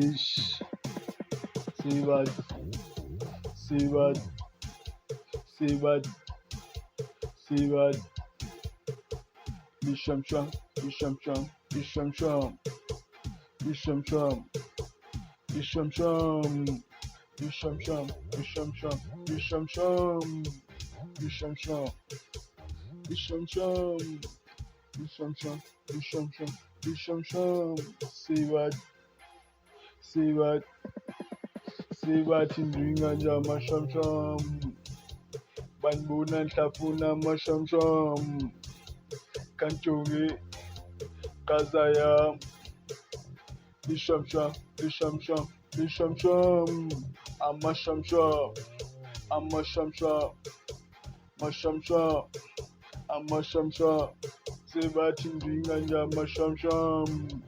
ish, Sivad, Sivad, Sivad, Sivad, Bisham Sham, Bisham Sham, Bisham Sham, Bisham Sham, Bisham Sham, Bisham Sham, Bisham Sham, Bisham Sham, Bisham Sham, Bisham Sham, Bisham Sham, Bisham Sham, Bisham Sham, Sivad, Sivad, Sivad Indringa Jama Sham Sham, Banbuna Tafuna Masham Sham, Kanchongi, Kazaya, Bisham Sham, Bisham Sham, Bisham Sham, Amasham Sham, Amasham Sham, Masham Sham, Amasham Sham, Sivad Indringa Jama Sham Sham,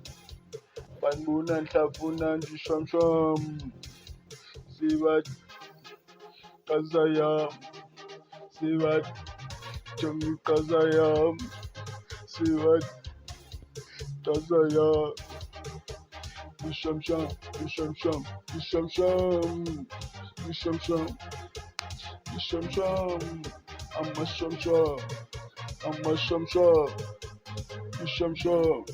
Banbuna Tafuna Sham Sham, Sivad Kazaya, Sivat Chongi Kazaya, Sivat Kazaya, Bisham Sham, Bisham Sham, Bisham Sham, Bisham Sham, Bisham Sham, Amasham Sham, Amasham Sham, Bisham Sham,